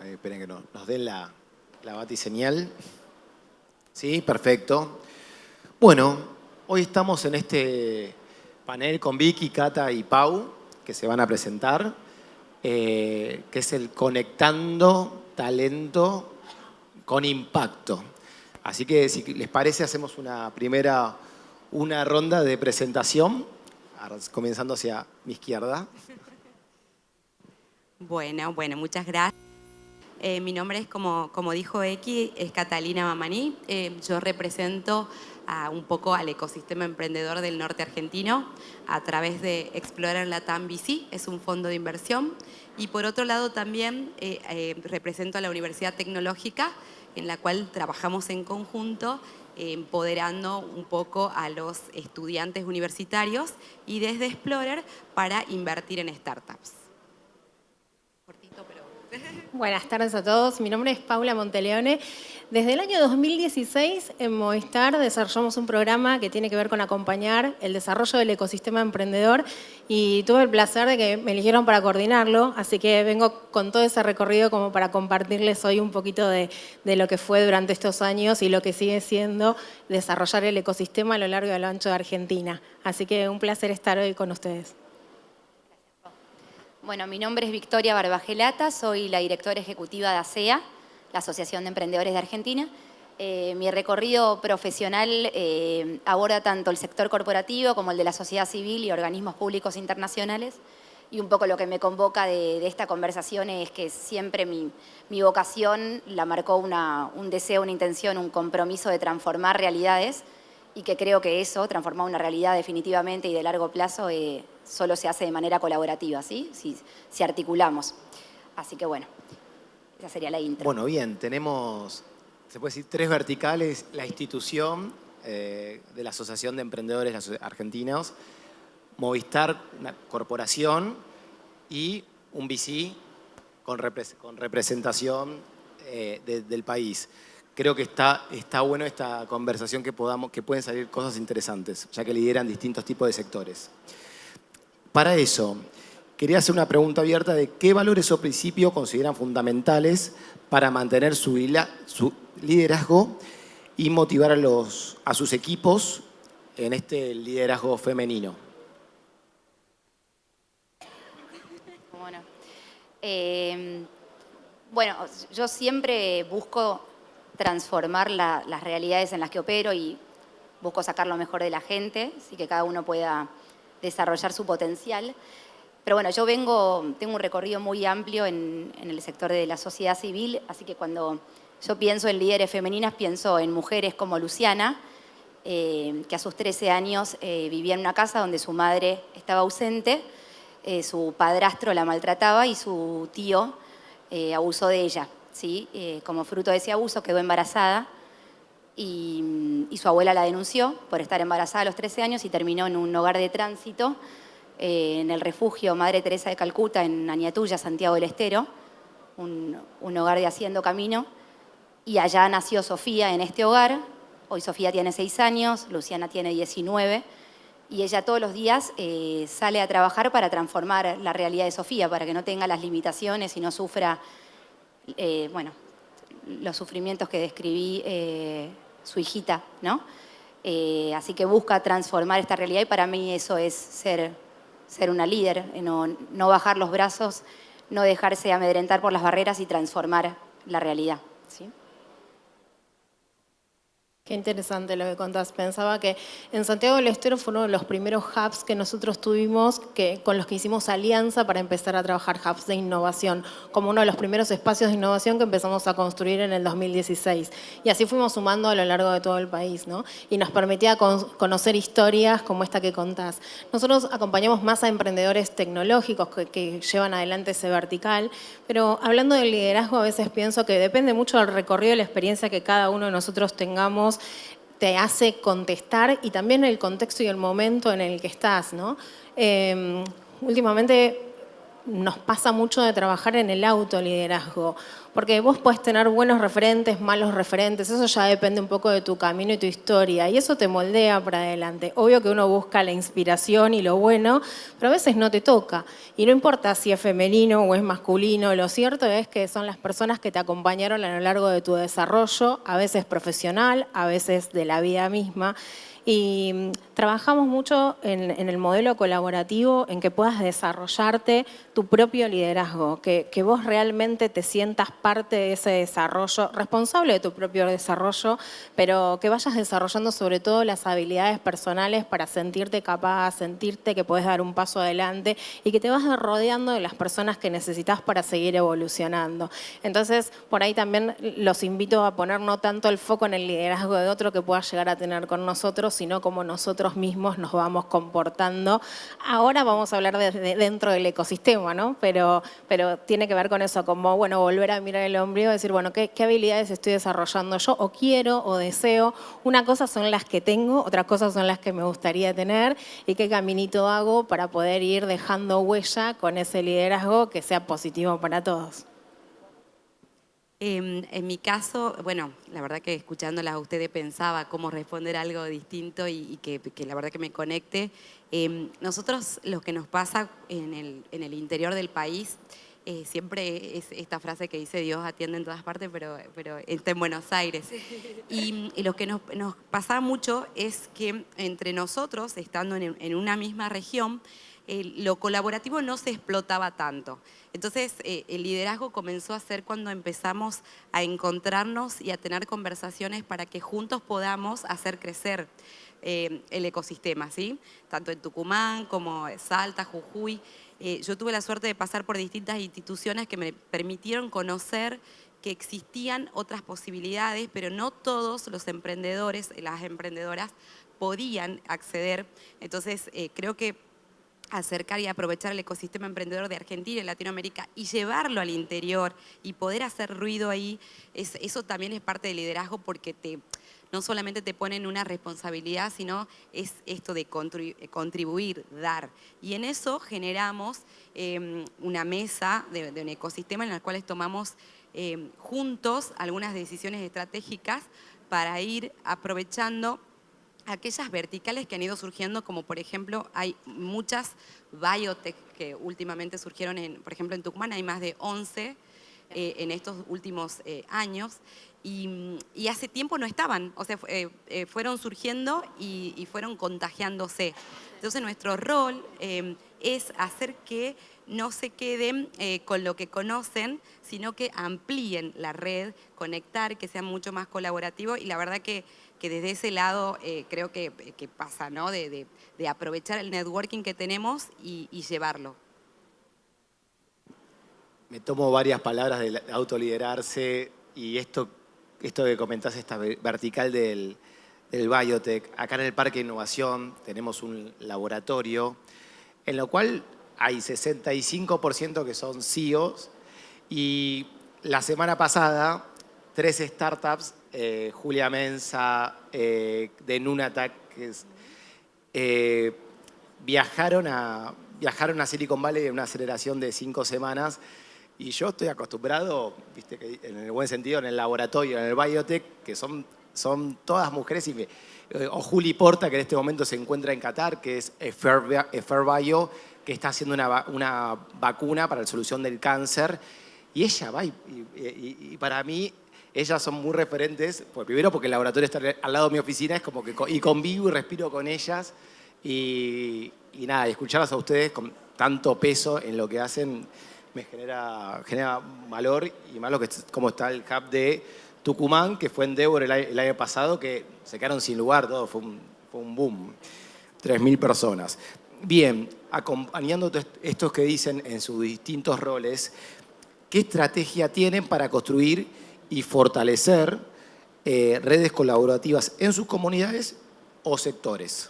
Esperen que nos den la batiseñal. Sí, perfecto. Bueno, hoy estamos en este panel con Vicky, Cata y Pau, que se van a presentar, que es el Conectando Talento con Impacto. Así que, si les parece, hacemos una ronda de presentación, comenzando hacia mi izquierda. Bueno, muchas gracias. Mi nombre es, como dijo X, es Catalina Mamaní. Yo represento un poco al ecosistema emprendedor del norte argentino a través de Explorer Latam VC, es un fondo de inversión. Y por otro lado también represento a la Universidad Tecnológica, en la cual trabajamos en conjunto, empoderando un poco a los estudiantes universitarios y desde Explorer para invertir en startups. Buenas tardes a todos, mi nombre es Paula Monteleone. Desde el año 2016 en Movistar desarrollamos un programa que tiene que ver con acompañar el desarrollo del ecosistema emprendedor y tuve el placer de que me eligieron para coordinarlo, así que vengo con todo ese recorrido como para compartirles hoy un poquito de lo que fue durante estos años y lo que sigue siendo desarrollar el ecosistema a lo largo y a lo ancho de Argentina. Así que un placer estar hoy con ustedes. Bueno, mi nombre es Victoria Barbagelata, soy la directora ejecutiva de ASEA, la Asociación de Emprendedores de Argentina. Mi recorrido profesional aborda tanto el sector corporativo como el de la sociedad civil y organismos públicos internacionales. Y un poco lo que me convoca de esta conversación es que siempre mi vocación la marcó un deseo, una intención, un compromiso de transformar realidades y que creo que eso, transformar una realidad definitivamente y de largo plazo, solo se hace de manera colaborativa, ¿sí? Si articulamos. Así que bueno, esa sería la intro. Bueno, bien, tenemos, se puede decir, 3 verticales: la institución de la Asociación de Emprendedores Argentinos, Movistar, una corporación, y un VC con representación del país. Creo que está bueno esta conversación, que pueden salir cosas interesantes, ya que lideran distintos tipos de sectores. Para eso, quería hacer una pregunta abierta de qué valores o principios consideran fundamentales para mantener su liderazgo y motivar a sus equipos en este liderazgo femenino. Bueno, yo siempre busco transformar las realidades en las que opero y busco sacar lo mejor de la gente, así que cada uno pueda desarrollar su potencial. Pero bueno, tengo un recorrido muy amplio en el sector de la sociedad civil, así que cuando yo pienso en líderes femeninas, pienso en mujeres como Luciana, que a sus 13 años vivía en una casa donde su madre estaba ausente, su padrastro la maltrataba y su tío abusó de ella, ¿sí? Como fruto de ese abuso quedó embarazada y su abuela la denunció por estar embarazada a los 13 años y terminó en un hogar de tránsito en el refugio Madre Teresa de Calcuta, en Añatuya, Santiago del Estero, un hogar de Haciendo Camino, y allá nació Sofía en este hogar. Hoy Sofía tiene 6 años, Luciana tiene 19, y ella todos los días sale a trabajar para transformar la realidad de Sofía, para que no tenga las limitaciones y no sufra los sufrimientos que describí su hijita, ¿no? Así que busca transformar esta realidad y para mí eso es ser una líder, no bajar los brazos, no dejarse amedrentar por las barreras y transformar la realidad, ¿sí? Qué interesante lo que contás. Pensaba que en Santiago del Estero fue uno de los primeros hubs que nosotros tuvimos, con los que hicimos alianza para empezar a trabajar hubs de innovación, como uno de los primeros espacios de innovación que empezamos a construir en el 2016. Y así fuimos sumando a lo largo de todo el país, ¿no? Y nos permitía conocer historias como esta que contás. Nosotros acompañamos más a emprendedores tecnológicos que llevan adelante ese vertical, pero hablando del liderazgo, a veces pienso que depende mucho del recorrido y la experiencia que cada uno de nosotros tengamos, te hace contestar y también el contexto y el momento en el que estás, ¿no? Últimamente nos pasa mucho de trabajar en el autoliderazgo, porque vos podés tener buenos referentes, malos referentes, eso ya depende un poco de tu camino y tu historia, y eso te moldea para adelante. Obvio que uno busca la inspiración y lo bueno, pero a veces no te toca, y no importa si es femenino o es masculino, lo cierto es que son las personas que te acompañaron a lo largo de tu desarrollo, a veces profesional, a veces de la vida misma. Y trabajamos mucho en el modelo colaborativo, en que puedas desarrollarte tu propio liderazgo, que vos realmente te sientas parte de ese desarrollo, responsable de tu propio desarrollo, pero que vayas desarrollando sobre todo las habilidades personales para sentirte capaz, sentirte que podés dar un paso adelante y que te vas rodeando de las personas que necesitas para seguir evolucionando. Entonces, por ahí también los invito a poner no tanto el foco en el liderazgo de otro que pueda llegar a tener con nosotros, sino como nosotros mismos nos vamos comportando. Ahora vamos a hablar de dentro del ecosistema, ¿no? Pero tiene que ver con eso, como, bueno, volver a mirar el ombligo y decir, bueno, ¿qué habilidades estoy desarrollando yo o quiero o deseo? Una cosa son las que tengo, otras cosas son las que me gustaría tener y qué caminito hago para poder ir dejando huella con ese liderazgo que sea positivo para todos. En mi caso, bueno, la verdad que escuchándolas a ustedes pensaba cómo responder algo distinto y que la verdad que me conecte. Nosotros lo que nos pasa en el interior del país, siempre es esta frase que dice Dios atiende en todas partes, pero está en Buenos Aires. Y lo que nos pasa mucho es que entre nosotros, estando en una misma región, lo colaborativo no se explotaba tanto. Entonces, el liderazgo comenzó a ser cuando empezamos a encontrarnos y a tener conversaciones para que juntos podamos hacer crecer el ecosistema, ¿sí? Tanto en Tucumán como en Salta, Jujuy. Yo tuve la suerte de pasar por distintas instituciones que me permitieron conocer que existían otras posibilidades, pero no todos los emprendedores, las emprendedoras, podían acceder. Entonces, creo que acercar y aprovechar el ecosistema emprendedor de Argentina y Latinoamérica y llevarlo al interior y poder hacer ruido ahí, eso también es parte del liderazgo porque no solamente te ponen una responsabilidad, sino es esto de contribuir, dar. Y en eso generamos una mesa de un ecosistema en la cual tomamos juntos algunas decisiones estratégicas para ir aprovechando aquellas verticales que han ido surgiendo, como por ejemplo hay muchas biotech que últimamente surgieron, por ejemplo en Tucumán hay más de 11 en estos últimos años y hace tiempo no estaban, o sea, fueron surgiendo y fueron contagiándose. Entonces nuestro rol es hacer que no se queden con lo que conocen, sino que amplíen la red, conectar, que sean mucho más colaborativos y la verdad que desde ese lado creo que pasa, ¿no? De aprovechar el networking que tenemos y llevarlo. Me tomo varias palabras de autoliderarse y esto que comentás, esta vertical del biotech. Acá en el Parque de Innovación tenemos un laboratorio en lo cual hay 65% que son CEOs y la semana pasada 3 startups, Julia Mensa, de Nunatac, viajaron a Silicon Valley en una aceleración de 5 semanas y yo estoy acostumbrado, viste, que en el buen sentido, en el laboratorio, en el biotech, que son todas mujeres o Juli Porta, que en este momento se encuentra en Qatar, que es Bio, que está haciendo una vacuna para la solución del cáncer y ella va y para mí ellas son muy referentes, pues primero porque el laboratorio está al lado de mi oficina, es como que y convivo y respiro con ellas y nada, y escucharlas a ustedes con tanto peso en lo que hacen me genera valor y más como está el hub de Tucumán, que fue en Endeavor el año pasado, que se quedaron sin lugar, todo fue un boom, 3.000 personas. Bien, acompañando estos que dicen en sus distintos roles, ¿qué estrategia tienen para construir y fortalecer redes colaborativas en sus comunidades o sectores?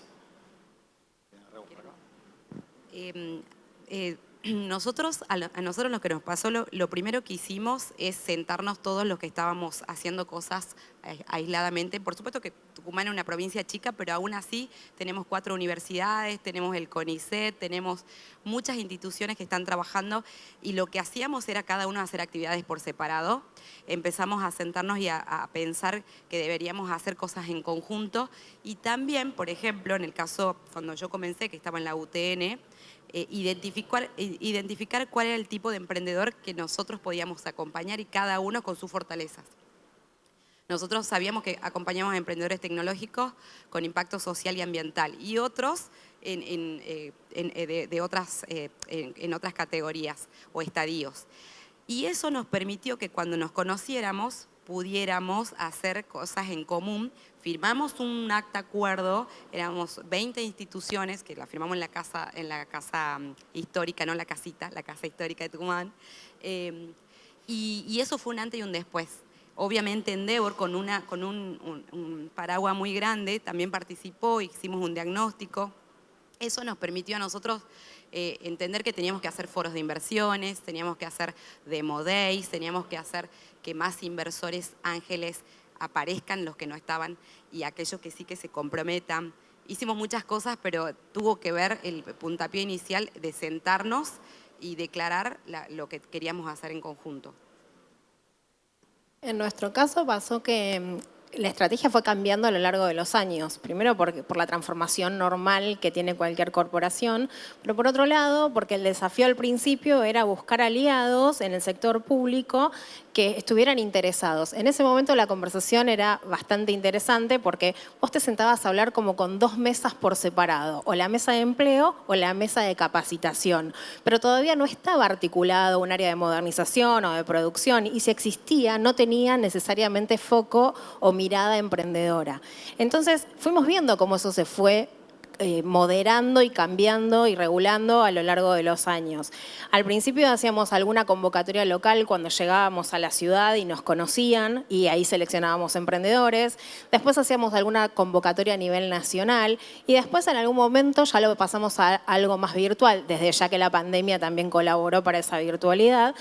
A nosotros lo que nos pasó, lo primero que hicimos es sentarnos todos los que estábamos haciendo cosas aisladamente. Por supuesto que Tucumán es una provincia chica, pero aún así tenemos 4 universidades, tenemos el CONICET, tenemos muchas instituciones que están trabajando y lo que hacíamos era cada uno hacer actividades por separado. Empezamos a sentarnos y a pensar que deberíamos hacer cosas en conjunto y también, por ejemplo, en el caso cuando yo comencé, que estaba en la UTN, identificar cuál era el tipo de emprendedor que nosotros podíamos acompañar y cada uno con sus fortalezas. Nosotros sabíamos que acompañamos a emprendedores tecnológicos con impacto social y ambiental y otros en otras categorías o estadios. Y eso nos permitió que cuando nos conociéramos pudiéramos hacer cosas en común. Firmamos un acta acuerdo, éramos 20 instituciones que la firmamos en la casa histórica, no la casita, la casa histórica de Tucumán. Y eso fue un antes y un después. Obviamente Endeavor, con un paraguas muy grande, también participó, hicimos un diagnóstico. Eso nos permitió a nosotros entender que teníamos que hacer foros de inversiones, teníamos que hacer demo days, teníamos que hacer que más inversores ángeles aparezcan, los que no estaban, y aquellos que sí que se comprometan. Hicimos muchas cosas, pero tuvo que ver el puntapié inicial de sentarnos y declarar lo que queríamos hacer en conjunto. En nuestro caso pasó que la estrategia fue cambiando a lo largo de los años. Primero por la transformación normal que tiene cualquier corporación, pero por otro lado porque el desafío al principio era buscar aliados en el sector público que estuvieran interesados. En ese momento la conversación era bastante interesante porque vos te sentabas a hablar como con 2 mesas por separado, o la mesa de empleo o la mesa de capacitación, pero todavía no estaba articulado un área de modernización o de producción y si existía no tenía necesariamente foco o mirada emprendedora. Entonces fuimos viendo cómo eso se fue moderando y cambiando y regulando a lo largo de los años. Al principio hacíamos alguna convocatoria local cuando llegábamos a la ciudad y nos conocían y ahí seleccionábamos emprendedores. Después hacíamos alguna convocatoria a nivel nacional y después en algún momento ya lo pasamos a algo más virtual, desde ya que la pandemia también colaboró para esa virtualidad.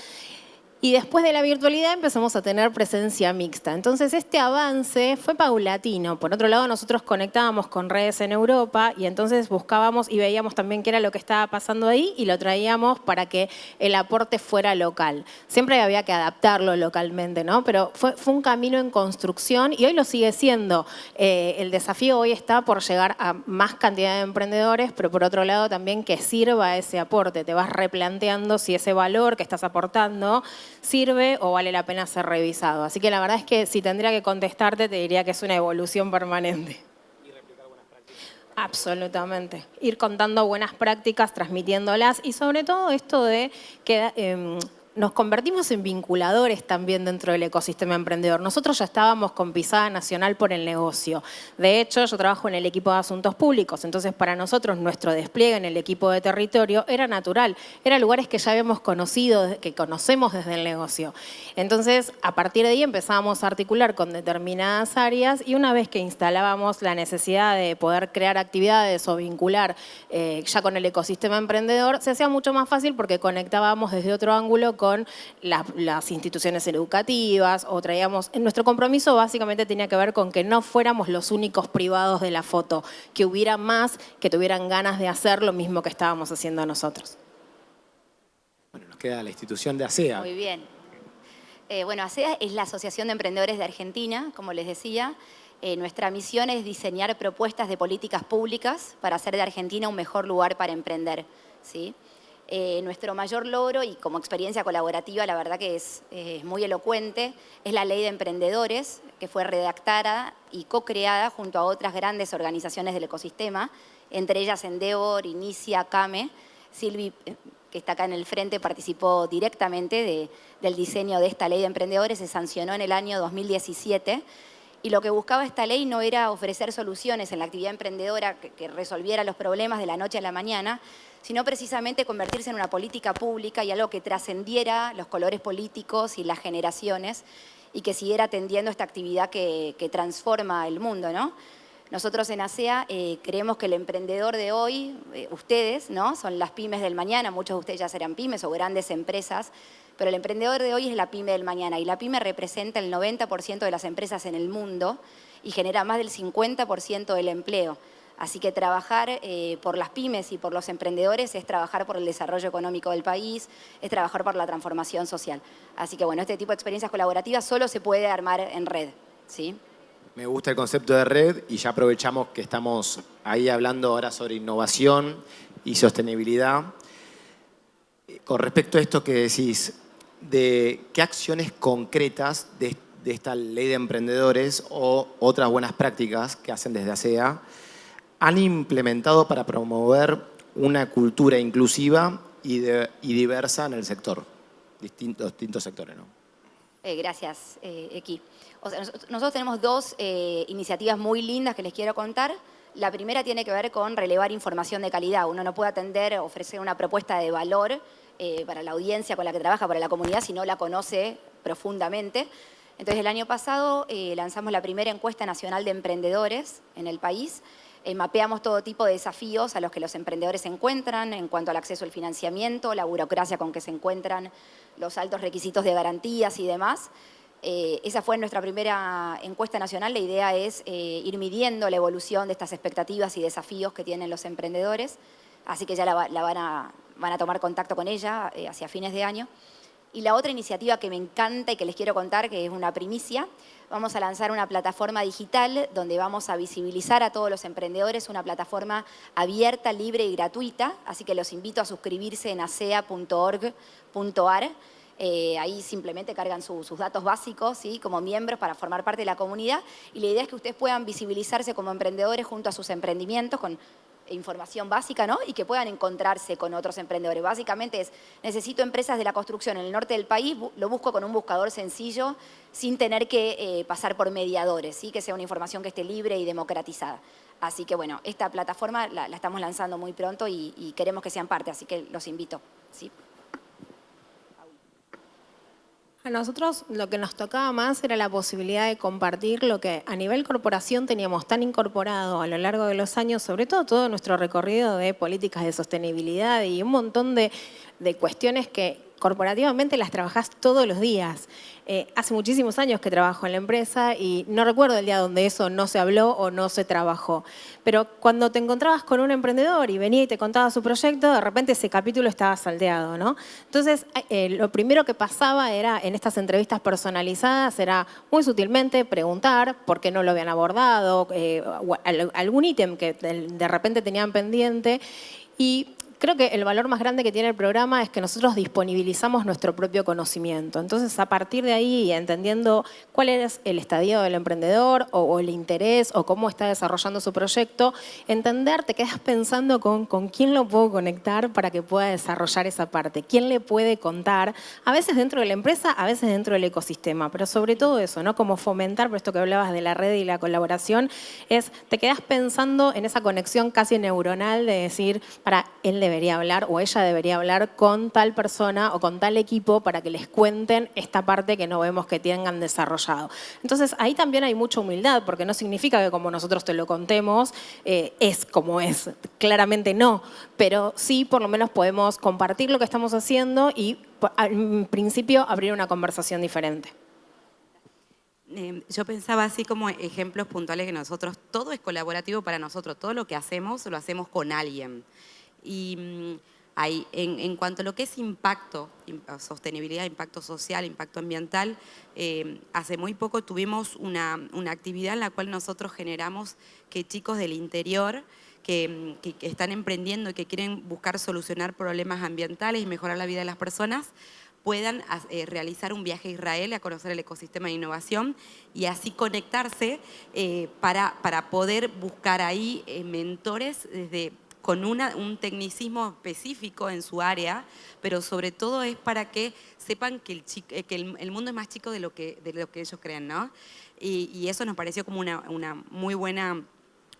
Y después de la virtualidad empezamos a tener presencia mixta. Entonces este avance fue paulatino. Por otro lado, nosotros conectábamos con redes en Europa y entonces buscábamos y veíamos también qué era lo que estaba pasando ahí y lo traíamos para que el aporte fuera local. Siempre había que adaptarlo localmente, ¿no? Pero fue un camino en construcción y hoy lo sigue siendo. El desafío hoy está por llegar a más cantidad de emprendedores, pero por otro lado también que sirva ese aporte. Te vas replanteando si ese valor que estás aportando sirve o vale la pena ser revisado. Así que la verdad es que si tendría que contestarte, te diría que es una evolución permanente. ¿Y replicar buenas prácticas? Absolutamente. Ir contando buenas prácticas, transmitiéndolas y sobre todo esto de que nos convertimos en vinculadores también dentro del ecosistema emprendedor. Nosotros ya estábamos con pisada nacional por el negocio. De hecho, yo trabajo en el equipo de asuntos públicos, entonces para nosotros nuestro despliegue en el equipo de territorio era natural. Eran lugares que ya habíamos conocido, que conocemos desde el negocio. Entonces, a partir de ahí empezamos a articular con determinadas áreas y una vez que instalábamos la necesidad de poder crear actividades o vincular ya con el ecosistema emprendedor, se hacía mucho más fácil porque conectábamos desde otro ángulo con las instituciones educativas o traíamos... Nuestro compromiso básicamente tenía que ver con que no fuéramos los únicos privados de la foto, que hubiera más que tuvieran ganas de hacer lo mismo que estábamos haciendo nosotros. Bueno, nos queda la institución de ASEA. Muy bien. Bueno, ASEA es la Asociación de Emprendedores de Argentina, como les decía. Nuestra misión es diseñar propuestas de políticas públicas para hacer de Argentina un mejor lugar para emprender, ¿sí? Nuestro mayor logro y como experiencia colaborativa, la verdad que es muy elocuente, es la Ley de Emprendedores, que fue redactada y co-creada junto a otras grandes organizaciones del ecosistema, entre ellas Endeavor, Inicia, CAME. Silvi, que está acá en el frente, participó directamente del diseño de esta Ley de Emprendedores, se sancionó en el año 2017. Y lo que buscaba esta ley no era ofrecer soluciones en la actividad emprendedora que resolviera los problemas de la noche a la mañana, sino precisamente convertirse en una política pública y algo que trascendiera los colores políticos y las generaciones y que siguiera atendiendo esta actividad que transforma el mundo, ¿no? Nosotros en ASEA creemos que el emprendedor de hoy, ustedes, ¿no? Son las pymes del mañana, muchos de ustedes ya serán pymes o grandes empresas, pero el emprendedor de hoy es la pyme del mañana y la pyme representa el 90% de las empresas en el mundo y genera más del 50% del empleo. Así que trabajar por las pymes y por los emprendedores es trabajar por el desarrollo económico del país, es trabajar por la transformación social. Así que bueno, este tipo de experiencias colaborativas solo se puede armar en red, ¿sí? Me gusta el concepto de red y ya aprovechamos que estamos ahí hablando ahora sobre innovación y sostenibilidad. Con respecto a esto que decís, de qué acciones concretas de esta ley de emprendedores o otras buenas prácticas que hacen desde ASEA han implementado para promover una cultura inclusiva y diversa en el sector, distintos sectores, ¿no? Gracias, Eki. O sea, nosotros tenemos dos iniciativas muy lindas que les quiero contar. La primera tiene que ver con relevar información de calidad. Uno no puede atender, ofrecer una propuesta de valor para la audiencia con la que trabaja, para la comunidad, si no la conoce profundamente. Entonces, el año pasado lanzamos la primera encuesta nacional de emprendedores en el país. Mapeamos todo tipo de desafíos a los que los emprendedores se encuentran en cuanto al acceso al financiamiento, la burocracia con que se encuentran, los altos requisitos de garantías y demás. Esa fue nuestra primera encuesta nacional. La idea es ir midiendo la evolución de estas expectativas y desafíos que tienen los emprendedores. Así que ya van a tomar contacto con ella hacia fines de año. Y la otra iniciativa que me encanta y que les quiero contar, que es una primicia, vamos a lanzar una plataforma digital donde vamos a visibilizar a todos los emprendedores, una plataforma abierta, libre y gratuita, así que los invito a suscribirse en asea.org.ar. Ahí simplemente cargan sus datos básicos, ¿sí? Como miembros para formar parte de la comunidad, y la idea es que ustedes puedan visibilizarse como emprendedores junto a sus emprendimientos con información básica, ¿no? Y que puedan encontrarse con otros emprendedores. Básicamente es, necesito empresas de la construcción en el norte del país, lo busco con un buscador sencillo, sin tener que pasar por mediadores, ¿sí? Que sea una información que esté libre y democratizada. Así que bueno, esta plataforma la estamos lanzando muy pronto y queremos que sean parte, así que los invito, ¿sí? A nosotros lo que nos tocaba más era la posibilidad de compartir lo que a nivel corporación teníamos tan incorporado a lo largo de los años, sobre todo nuestro recorrido de políticas de sostenibilidad y un montón de cuestiones que corporativamente las trabajás todos los días. Hace muchísimos años que trabajo en la empresa y no recuerdo el día donde eso no se habló o no se trabajó. Pero cuando te encontrabas con un emprendedor y venía y te contaba su proyecto, de repente ese capítulo estaba salteado, ¿no? Entonces, lo primero que pasaba era, en estas entrevistas personalizadas, era muy sutilmente preguntar por qué no lo habían abordado, algún ítem que de repente tenían pendiente. Y creo que el valor más grande que tiene el programa es que nosotros disponibilizamos nuestro propio conocimiento. Entonces, a partir de ahí, entendiendo cuál es el estadio del emprendedor o el interés o cómo está desarrollando su proyecto, entender, te quedas pensando con quién lo puedo conectar para que pueda desarrollar esa parte, quién le puede contar, a veces dentro de la empresa, a veces dentro del ecosistema, pero sobre todo eso, ¿no? Como fomentar, por esto que hablabas de la red y la colaboración, te quedas pensando en esa conexión casi neuronal de decir, él debería hablar o ella debería hablar con tal persona o con tal equipo para que les cuenten esta parte que no vemos que tengan desarrollado. Entonces, ahí también hay mucha humildad, porque no significa que como nosotros te lo contemos, es como es. Claramente no, pero sí por lo menos podemos compartir lo que estamos haciendo y al principio abrir una conversación diferente. Yo pensaba así como ejemplos puntuales que nosotros, todo es colaborativo para nosotros, todo lo que hacemos lo hacemos con alguien. Y ahí, en cuanto a lo que es impacto, sostenibilidad, impacto social, impacto ambiental, hace muy poco tuvimos una actividad en la cual nosotros generamos que chicos del interior que están emprendiendo y que quieren buscar solucionar problemas ambientales y mejorar la vida de las personas, puedan realizar un viaje a Israel a conocer el ecosistema de innovación y así conectarse para poder buscar ahí mentores con un tecnicismo específico en su área, pero sobre todo es para que sepan que el mundo es más chico de lo que ellos creen, ¿no? Y eso nos pareció como una muy buena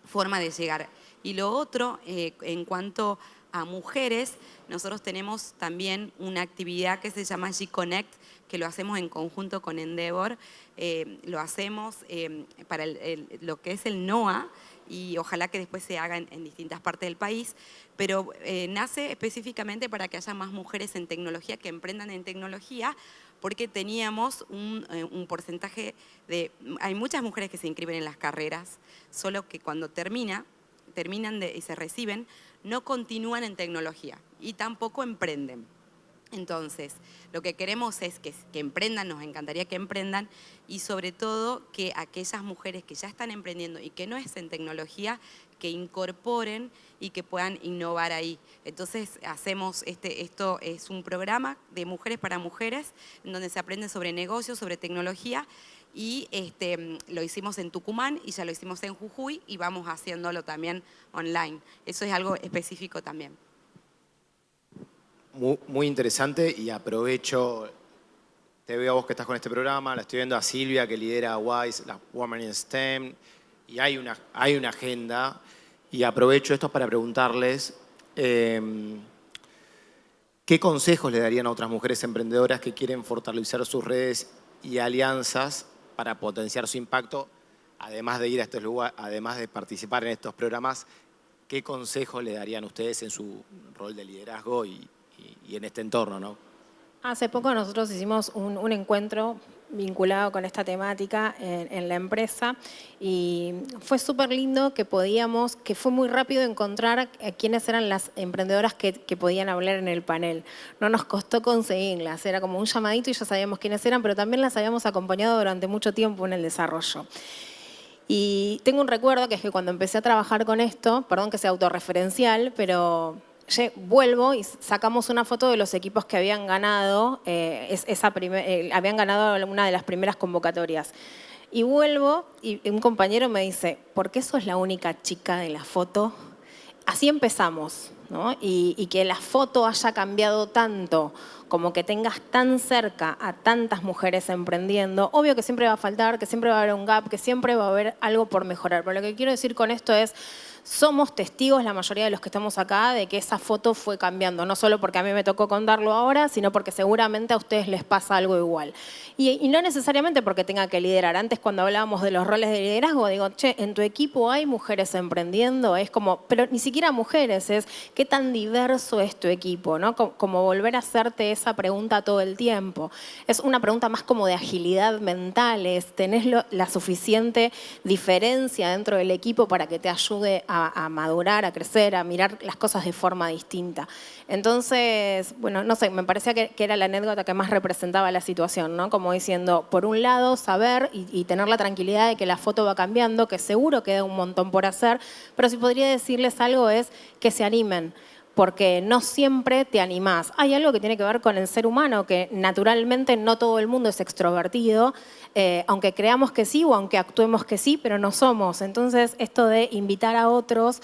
forma de llegar. Y lo otro, en cuanto a mujeres, nosotros tenemos también una actividad que se llama G-Connect, que lo hacemos en conjunto con Endeavor, lo hacemos para lo que es el NOA, y ojalá que después se haga en distintas partes del país, pero nace específicamente para que haya más mujeres en tecnología, que emprendan en tecnología, porque teníamos un porcentaje hay muchas mujeres que se inscriben en las carreras, solo que cuando terminan y se reciben, no continúan en tecnología y tampoco emprenden. Entonces, lo que queremos es que emprendan, nos encantaría que emprendan, y sobre todo que aquellas mujeres que ya están emprendiendo y que no es en tecnología, que incorporen y que puedan innovar ahí. Entonces, esto es un programa de mujeres para mujeres, en donde se aprende sobre negocios, sobre tecnología, y lo hicimos en Tucumán y ya lo hicimos en Jujuy y vamos haciéndolo también online. Eso es algo específico también. Muy interesante, y aprovecho, te veo a vos que estás con este programa, la estoy viendo a Silvia que lidera WISE, la Women in STEM, y hay una agenda, y aprovecho esto para preguntarles ¿qué consejos le darían a otras mujeres emprendedoras que quieren fortalecer sus redes y alianzas para potenciar su impacto, además de ir a estos lugares, además de participar en estos programas? ¿Qué consejos le darían ustedes en su rol de liderazgo y en este entorno, ¿no? Hace poco nosotros hicimos un encuentro vinculado con esta temática en la empresa, y fue súper lindo que fue muy rápido encontrar quiénes eran las emprendedoras que podían hablar en el panel. No nos costó conseguirlas, era como un llamadito y ya sabíamos quiénes eran, pero también las habíamos acompañado durante mucho tiempo en el desarrollo. Y tengo un recuerdo que es que cuando empecé a trabajar con esto, perdón que sea autorreferencial, pero vuelvo y sacamos una foto de los equipos que habían ganado, habían ganado una de las primeras convocatorias. Y vuelvo y un compañero me dice, ¿por qué sos la única chica de la foto? Así empezamos, ¿no? Y que la foto haya cambiado tanto, como que tengas tan cerca a tantas mujeres emprendiendo, obvio que siempre va a faltar, que siempre va a haber un gap, que siempre va a haber algo por mejorar. Pero lo que quiero decir con esto es, somos testigos, la mayoría de los que estamos acá, de que esa foto fue cambiando. No solo porque a mí me tocó contarlo ahora, sino porque seguramente a ustedes les pasa algo igual. Y no necesariamente porque tenga que liderar. Antes, cuando hablábamos de los roles de liderazgo, digo, che, ¿en tu equipo hay mujeres emprendiendo? Es como, pero ni siquiera mujeres, es ¿qué tan diverso es tu equipo? ¿No? Como volver a hacerte esa pregunta todo el tiempo. Es una pregunta más como de agilidad mental, es ¿tenés la suficiente diferencia dentro del equipo para que te ayude a madurar, a crecer, a mirar las cosas de forma distinta? Entonces, bueno, no sé, me parecía que era la anécdota que más representaba la situación, ¿no? Como diciendo, por un lado, saber y tener la tranquilidad de que la foto va cambiando, que seguro queda un montón por hacer, pero si podría decirles algo es que se animen, porque no siempre te animás. Hay algo que tiene que ver con el ser humano, que naturalmente no todo el mundo es extrovertido, aunque creamos que sí o aunque actuemos que sí, pero no somos. Entonces, esto de invitar a otros,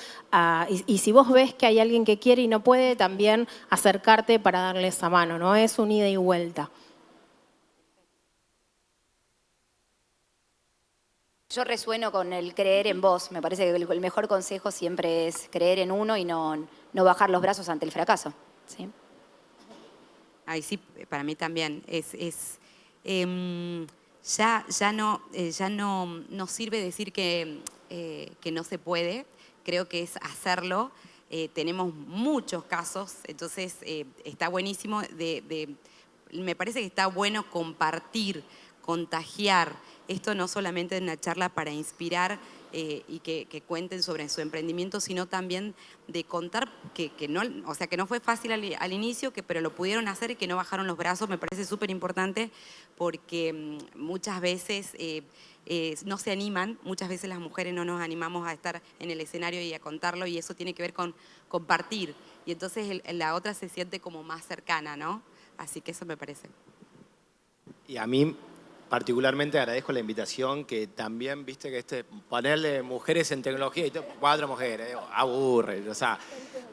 y si vos ves que hay alguien que quiere y no puede, también acercarte para darle esa mano, ¿no? Es un ida y vuelta. Yo resueno con el creer en vos. Me parece que el mejor consejo siempre es creer en uno y no bajar los brazos ante el fracaso. ¿Sí? Ay, sí, para mí también. Ya no sirve decir que no se puede. Creo que es hacerlo. Tenemos muchos casos, entonces está buenísimo. Me parece que está bueno compartir, contagiar. Esto no solamente es una charla para inspirar y que cuenten sobre su emprendimiento, sino también de contar que no fue fácil al inicio, pero lo pudieron hacer y que no bajaron los brazos. Me parece súper importante porque muchas veces no se animan, muchas veces las mujeres no nos animamos a estar en el escenario y a contarlo, y eso tiene que ver con compartir. Y entonces la otra se siente como más cercana, ¿no? Así que eso me parece. Y a mí particularmente agradezco la invitación, que también, viste, que este panel de mujeres en tecnología, y 4 mujeres, aburre, o sea,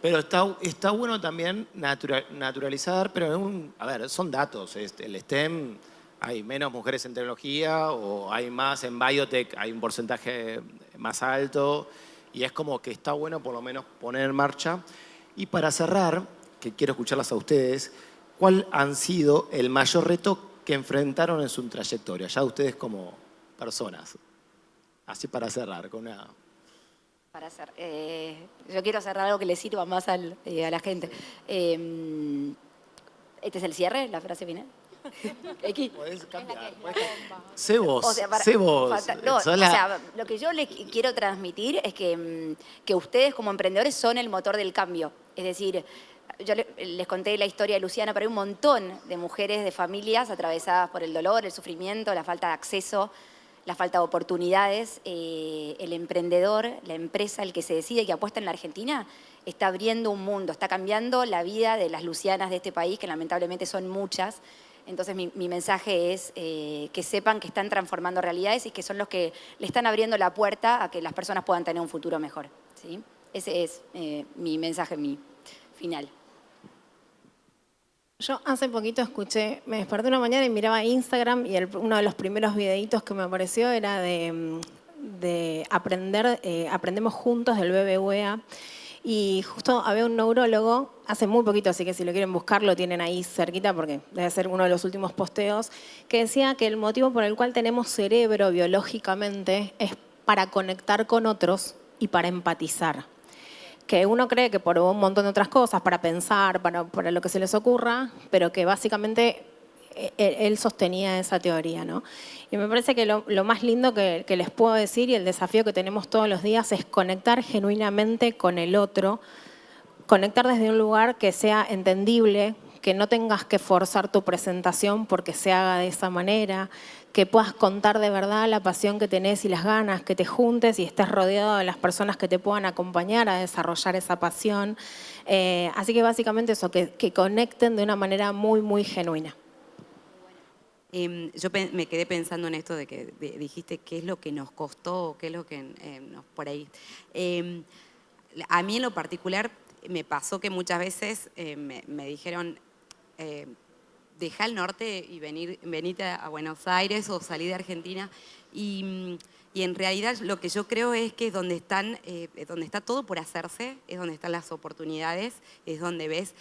pero está bueno también naturalizar, pero a ver, son datos, el STEM, hay menos mujeres en tecnología, o hay más en biotech, hay un porcentaje más alto, y es como que está bueno por lo menos poner en marcha. Y para cerrar, que quiero escucharlas a ustedes, ¿cuál han sido el mayor reto que enfrentaron en su trayectoria, ya ustedes como personas? Así para cerrar, con una... para hacer. Yo quiero cerrar algo que le sirva más a la gente. ¿Este es el cierre, la frase final? X. Podés cambiar. Sé vos, O sea, sé vos. no, Sos o la- sea, lo que yo les quiero transmitir es que ustedes como emprendedores son el motor del cambio. Es decir, yo les conté la historia de Luciana, pero hay un montón de mujeres, de familias atravesadas por el dolor, el sufrimiento, la falta de acceso, la falta de oportunidades. El emprendedor, la empresa, el que se decide y que apuesta en la Argentina, está abriendo un mundo, está cambiando la vida de las Lucianas de este país, que lamentablemente son muchas. Entonces mi mensaje es que sepan que están transformando realidades y que son los que le están abriendo la puerta a que las personas puedan tener un futuro mejor, ¿sí? Ese es mi mensaje, mi final. Yo hace poquito me desperté una mañana y miraba Instagram y uno de los primeros videitos que me apareció era de Aprendemos Juntos del BBVA. Y justo había un neurólogo, hace muy poquito, así que si lo quieren buscar lo tienen ahí cerquita porque debe ser uno de los últimos posteos, que decía que el motivo por el cual tenemos cerebro biológicamente es para conectar con otros y para empatizar. Que uno cree que por un montón de otras cosas, para pensar, para lo que se les ocurra, pero que básicamente él sostenía esa teoría, ¿no? Y me parece que lo más lindo que les puedo decir y el desafío que tenemos todos los días es conectar genuinamente con el otro, conectar desde un lugar que sea entendible, que no tengas que forzar tu presentación porque se haga de esa manera, que puedas contar de verdad la pasión que tenés y las ganas, que te juntes y estés rodeado de las personas que te puedan acompañar a desarrollar esa pasión. Así que básicamente eso, que conecten de una manera muy, muy genuina. Yo me quedé pensando en esto de que dijiste qué es lo que nos costó, qué es lo que por ahí. A mí en lo particular me pasó que muchas veces me dijeron, deja el norte y venite a Buenos Aires o salí de Argentina. Y en realidad lo que yo creo es que donde está todo por hacerse, es donde están las oportunidades, es donde ves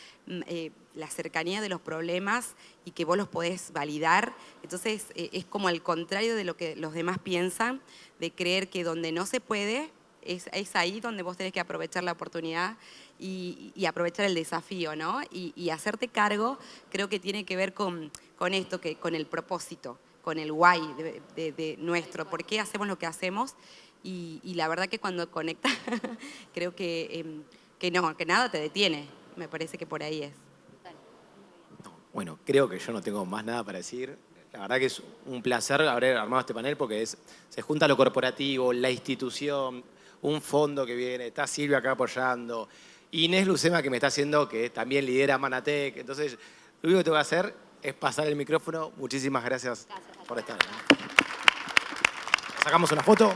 la cercanía de los problemas y que vos los podés validar. Entonces es como al contrario de lo que los demás piensan, de creer que donde no se puede, es ahí donde vos tenés que aprovechar la oportunidad y aprovechar el desafío, ¿no? Y hacerte cargo, creo que tiene que ver con esto, con el propósito, con el why de nuestro, por qué hacemos lo que hacemos. Y la verdad que cuando conectas, creo que nada te detiene. Me parece que por ahí es. Bueno, creo que yo no tengo más nada para decir. La verdad que es un placer haber armado este panel porque se junta lo corporativo, la institución, un fondo que viene, está Silvia acá apoyando, Inés Lucema que me está haciendo, que también lidera Manatec. Entonces, lo único que tengo que hacer es pasar el micrófono. Muchísimas gracias por estar. ¿Sacamos una foto?